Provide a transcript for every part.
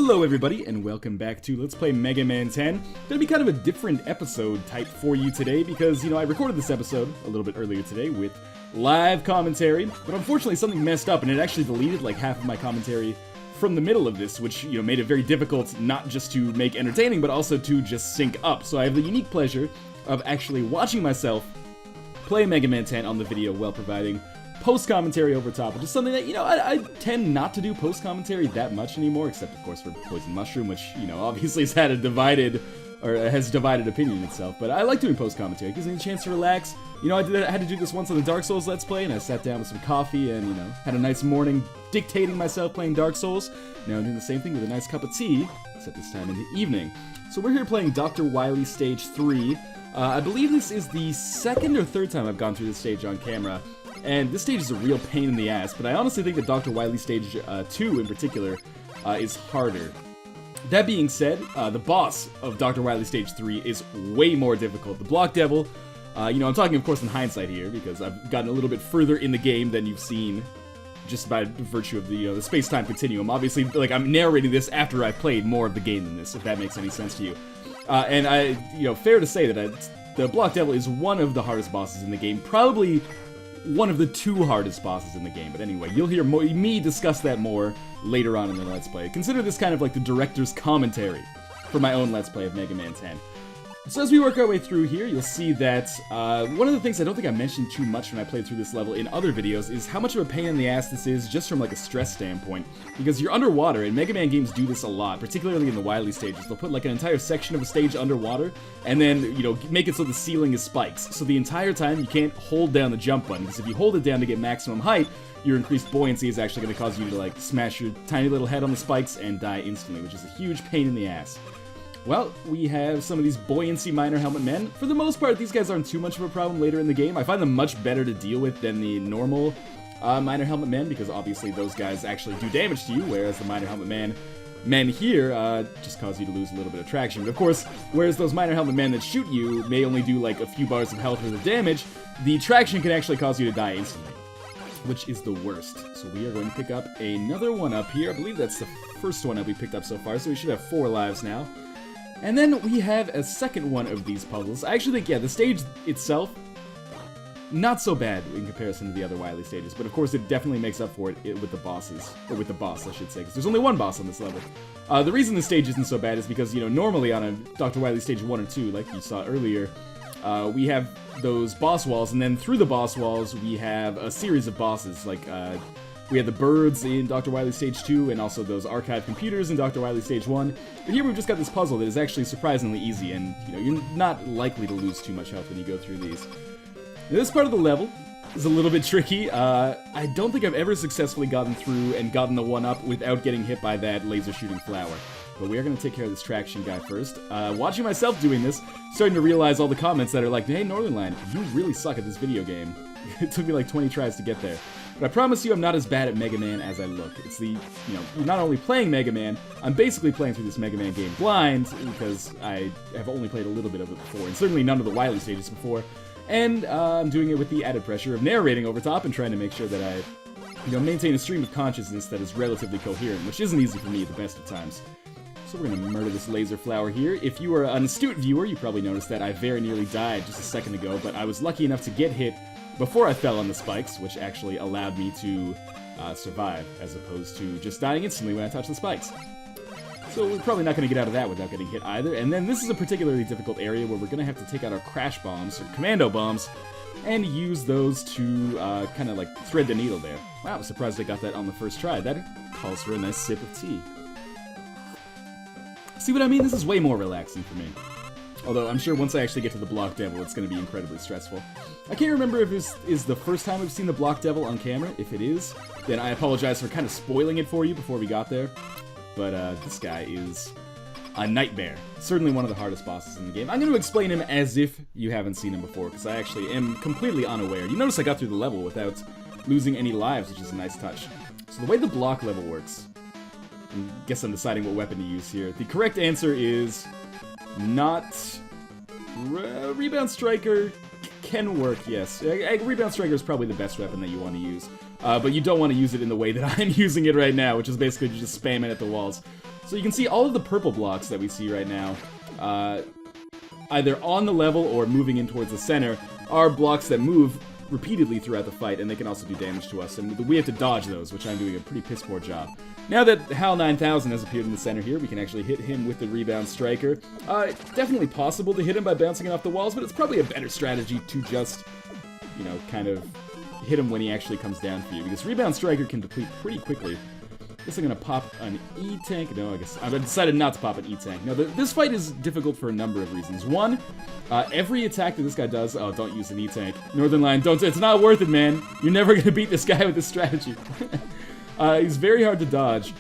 Hello everybody, and welcome back to Let's Play Mega Man 10. Gonna be kind of a different episode type for you today because, I recorded this episode a little bit earlier today with live commentary, but unfortunately something messed up and it actually deleted like half of my commentary from the middle of this, which, made it very difficult not just to make entertaining, but also to just sync up. So I have the unique pleasure of actually watching myself play Mega Man 10 on the video while providing post-commentary over top, which is something that, I tend not to do post-commentary that much anymore, except, of course, for Poison Mushroom, which, obviously has had a divided opinion itself, but I like doing post-commentary. It gives me a chance to relax. I had to do this once on the Dark Souls Let's Play, and I sat down with some coffee and, had a nice morning dictating myself playing Dark Souls. Now I'm doing the same thing with a nice cup of tea, except this time in the evening. So we're here playing Dr. Wily Stage 3. I believe this is the second or third time I've gone through this stage on camera. And this stage is a real pain in the ass, but I honestly think that Dr. Wily Stage 2 in particular is harder. That being said, the boss of Dr. Wily Stage 3 is way more difficult. The Block Devil, I'm talking of course in hindsight here, because I've gotten a little bit further in the game than you've seen just by virtue of the space-time continuum. Obviously, I'm narrating this after I've played more of the game than this, if that makes any sense to you. And fair to say that the Block Devil is one of the hardest bosses in the game, probably one of the two hardest bosses in the game, but anyway, you'll hear me discuss that more later on in the Let's Play. Consider this kind of like the director's commentary for my own Let's Play of Mega Man 10. So as we work our way through here, you'll see that one of the things I don't think I mentioned too much when I played through this level in other videos is how much of a pain in the ass this is just from like a stress standpoint. Because you're underwater, and Mega Man games do this a lot, particularly in the Wily stages. They'll put like an entire section of a stage underwater, and then, make it so the ceiling is spikes. So the entire time you can't hold down the jump button, because if you hold it down to get maximum height, your increased buoyancy is actually going to cause you to like smash your tiny little head on the spikes and die instantly, which is a huge pain in the ass. Well, we have some of these buoyancy Minor Helmet Men. For the most part, these guys aren't too much of a problem later in the game. I find them much better to deal with than the normal Minor Helmet Men, because obviously those guys actually do damage to you, whereas the Minor Helmet men here just cause you to lose a little bit of traction. But of course, whereas those Minor Helmet Men that shoot you may only do like a few bars of health worth of damage, the traction can actually cause you to die instantly, which is the worst. So we are going to pick up another one up here. I believe that's the first one that we picked up so far, so we should have 4 lives now. And then we have a second one of these puzzles. I actually think, the stage itself, not so bad in comparison to the other Wily stages, but of course it definitely makes up for it with the bosses, or with the boss, I should say, because there's only one boss on this level. The reason the stage isn't so bad is because, normally on a Dr. Wily Stage 1 or 2, like you saw earlier, we have those boss walls, and then through the boss walls we have a series of bosses, like, we had the birds in Dr. Wily Stage 2, and also those archive computers in Dr. Wily Stage 1. But here we've just got this puzzle that is actually surprisingly easy, and, you're not likely to lose too much health when you go through these. Now, this part of the level is a little bit tricky. I don't think I've ever successfully gotten through and gotten the 1-up without getting hit by that laser shooting flower. But we are going to take care of this traction guy first. Watching myself doing this, starting to realize all the comments that are like, hey, Northernlion, you really suck at this video game. It took me like 20 tries to get there. But I promise you I'm not as bad at Mega Man as I look. It's the, you're not only playing Mega Man, I'm basically playing through this Mega Man game blind, because I have only played a little bit of it before, and certainly none of the Wily stages before. And I'm doing it with the added pressure of narrating over top and trying to make sure that I, maintain a stream of consciousness that is relatively coherent, which isn't easy for me at the best of times. So we're going to murder this laser flower here. If you are an astute viewer, you probably noticed that I very nearly died just a second ago, but I was lucky enough to get hit before I fell on the spikes, which actually allowed me to survive, as opposed to just dying instantly when I touched the spikes. So we're probably not going to get out of that without getting hit either. And then this is a particularly difficult area where we're going to have to take out our crash bombs, or commando bombs, and use those to kind of like thread the needle there. Wow, I was surprised I got that on the first try. That calls for a nice sip of tea. See what I mean? This is way more relaxing for me. Although I'm sure once I actually get to the Block Devil, it's going to be incredibly stressful. I can't remember if this is the first time I've seen the Block Devil on camera. If it is, then I apologize for kind of spoiling it for you before we got there. But this guy is a nightmare. Certainly one of the hardest bosses in the game. I'm going to explain him as if you haven't seen him before, because I actually am completely unaware. You notice I got through the level without losing any lives, which is a nice touch. So the way the block level works, I guess I'm deciding what weapon to use here. The correct answer is not... Rebound Striker can work, yes. Rebound Striker is probably the best weapon that you want to use. But you don't want to use it in the way that I'm using it right now, which is basically just spam it at the walls. So you can see all of the purple blocks that we see right now, either on the level or moving in towards the center, are blocks that move repeatedly throughout the fight, and they can also do damage to us, and we have to dodge those, which I'm doing a pretty piss poor job. Now that HAL 9000 has appeared in the center here, we can actually hit him with the Rebound Striker. Definitely possible to hit him by bouncing it off the walls, but it's probably a better strategy to just, you know, kind of hit him when he actually comes down for you, because Rebound Striker can deplete pretty quickly. I guess I'm gonna pop an E-Tank. No, I guess I've decided not to pop an E-Tank. No, this fight is difficult for a number of reasons. One, every attack that this guy does... Oh, don't use an E-Tank. Northernlion, don't... It's not worth it, man. You're never gonna beat this guy with this strategy. He's very hard to dodge,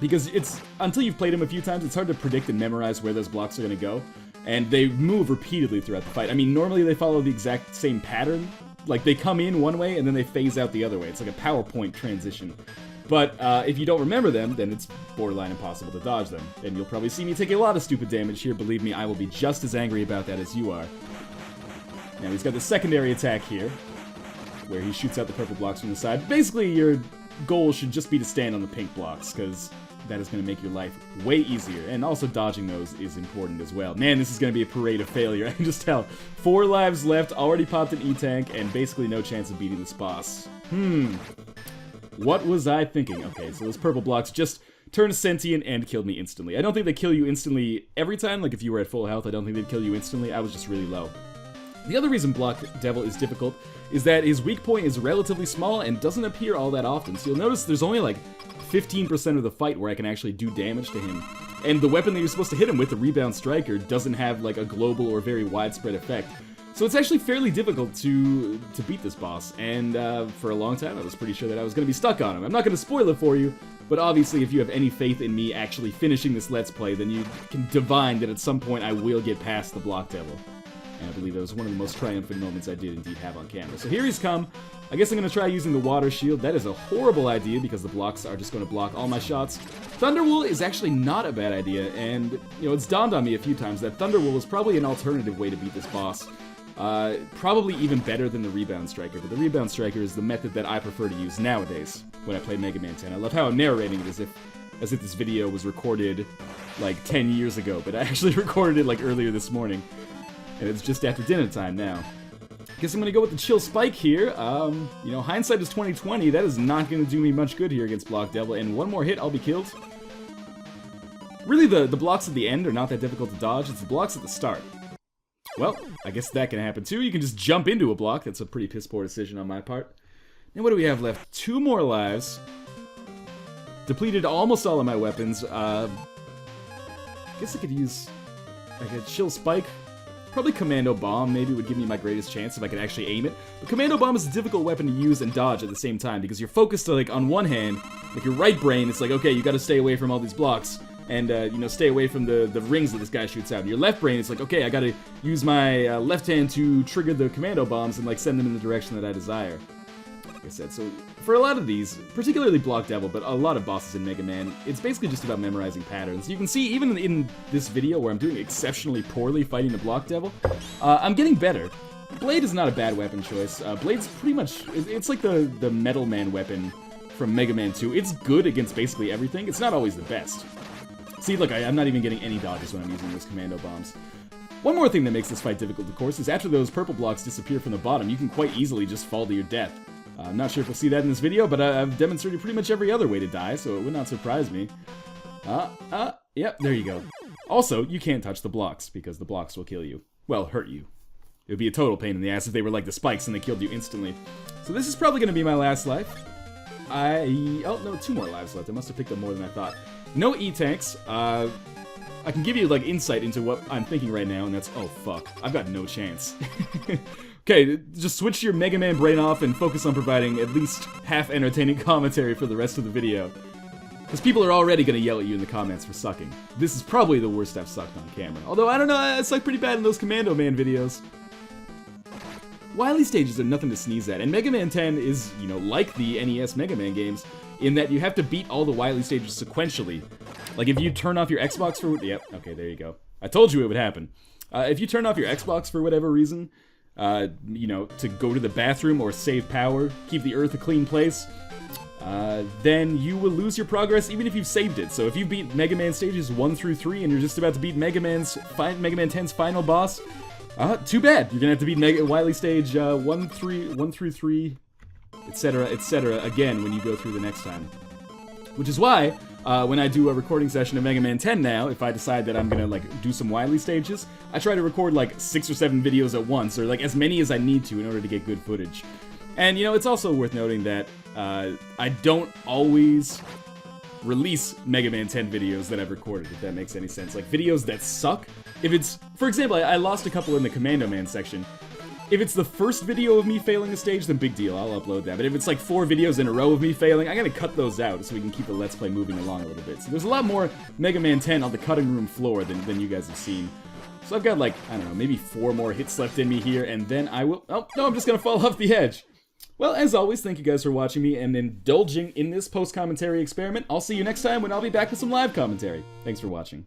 because it's... Until you've played him a few times, it's hard to predict and memorize where those blocks are gonna go. And they move repeatedly throughout the fight. I mean, normally they follow the exact same pattern. Like, they come in one way, and then they phase out the other way. It's like a PowerPoint transition. But if you don't remember them, then it's borderline impossible to dodge them. And you'll probably see me take a lot of stupid damage here. Believe me, I will be just as angry about that as you are. Now he's got the secondary attack here, where he shoots out the purple blocks from the side. Basically, your goal should just be to stand on the pink blocks, because that is going to make your life way easier. And also dodging those is important as well. Man, this is going to be a parade of failure. I can just tell. 4 lives left, already popped an E-Tank, and basically no chance of beating this boss. What was I thinking? Okay, so those purple blocks just turned sentient and killed me instantly. I don't think they kill you instantly every time. Like, if you were at full health, I don't think they'd kill you instantly. I was just really low. The other reason Block Devil is difficult is that his weak point is relatively small and doesn't appear all that often. So you'll notice there's only like 15% of the fight where I can actually do damage to him. And the weapon that you're supposed to hit him with, the Rebound Striker, doesn't have like a global or very widespread effect. So it's actually fairly difficult to beat this boss, and for a long time I was pretty sure that I was going to be stuck on him. I'm not going to spoil it for you, but obviously if you have any faith in me actually finishing this Let's Play, then you can divine that at some point I will get past the Block Devil. And I believe that was one of the most triumphant moments I did indeed have on camera. So here he's come. I guess I'm going to try using the Water Shield. That is a horrible idea because the blocks are just going to block all my shots. Thunderwool is actually not a bad idea, and you know, it's dawned on me a few times that Thunderwool is probably an alternative way to beat this boss. Probably even better than the Rebound Striker, but the Rebound Striker is the method that I prefer to use nowadays when I play Mega Man 10. I love how I'm narrating it as if this video was recorded like 10 years ago, but I actually recorded it like earlier this morning, and it's just after dinner time now. Guess I'm gonna go with the Chill Spike here. You know, hindsight is 20/20. That is not gonna do me much good here against Block Devil, and one more hit, I'll be killed. Really, the blocks at the end are not that difficult to dodge. It's the blocks at the start. Well, I guess that can happen too. You can just jump into a block. That's a pretty piss poor decision on my part. And what do we have left? 2 more lives. Depleted almost all of my weapons. Guess I could use like a Chill Spike. Probably Commando Bomb maybe would give me my greatest chance if I could actually aim it. But Commando Bomb is a difficult weapon to use and dodge at the same time because you're focused like on one hand, like your right brain, it's like, okay, you gotta stay away from all these blocks. And, you know, stay away from the rings that this guy shoots out. And your left brain is like, okay, I gotta use my left hand to trigger the commando bombs and, like, send them in the direction that I desire. Like I said, so for a lot of these, particularly Block Devil, but a lot of bosses in Mega Man, it's basically just about memorizing patterns. You can see, even in this video where I'm doing exceptionally poorly fighting the Block Devil, I'm getting better. Blade is not a bad weapon choice. Blade's pretty much, it's like the Metal Man weapon from Mega Man 2. It's good against basically everything. It's not always the best. See, look, I'm not even getting any dodges when I'm using those commando bombs. One more thing that makes this fight difficult, of course, is after those purple blocks disappear from the bottom, you can quite easily just fall to your death. I'm not sure if we'll see that in this video, but I've demonstrated pretty much every other way to die, so it would not surprise me. Yep, there you go. Also, you can't touch the blocks, because the blocks will kill you. Well, hurt you. It would be a total pain in the ass if they were like the spikes and they killed you instantly. So this is probably going to be my last life. Oh, no, 2 more lives left. I must have picked up more than I thought. No E-Tanks. I can give you, like, insight into what I'm thinking right now, and that's, oh, fuck. I've got no chance. Okay, just switch your Mega Man brain off and focus on providing at least half-entertaining commentary for the rest of the video. Because people are already going to yell at you in the comments for sucking. This is probably the worst I've sucked on camera. Although, I don't know, I suck pretty bad in those Commando Man videos. Wily stages are nothing to sneeze at, and Mega Man 10 is, you know, like the NES Mega Man games, in that you have to beat all the Wily stages sequentially. Like, if you turn off your Xbox for... Yep, okay, there you go. I told you it would happen. If you turn off your Xbox for whatever reason, you know, to go to the bathroom or save power, keep the Earth a clean place, then you will lose your progress even if you've saved it. So if you beat Mega Man stages 1 through 3 and you're just about to beat Mega Man 10's final boss, too bad. You're gonna have to beat Wily stage 1 through 3, etc. again when you go through the next time. Which is why, when I do a recording session of Mega Man 10 now, if I decide that I'm gonna, like, do some Wily stages, I try to record, like, 6 or 7 videos at once, or, like, as many as I need to in order to get good footage. And, you know, it's also worth noting that I don't always release Mega Man 10 videos that I've recorded, if that makes any sense. Like, videos that suck. If it's, for example, I lost a couple in the Commando Man section. If it's the first video of me failing a stage, then big deal, I'll upload that. But if it's like 4 videos in a row of me failing, I gotta cut those out so we can keep the Let's Play moving along a little bit. So there's a lot more Mega Man 10 on the cutting room floor than you guys have seen. So I've got, like, I don't know, maybe 4 more hits left in me here, and then I will... Oh, no, I'm just gonna fall off the edge. Well, as always, thank you guys for watching me and indulging in this post-commentary experiment. I'll see you next time when I'll be back with some live commentary. Thanks for watching.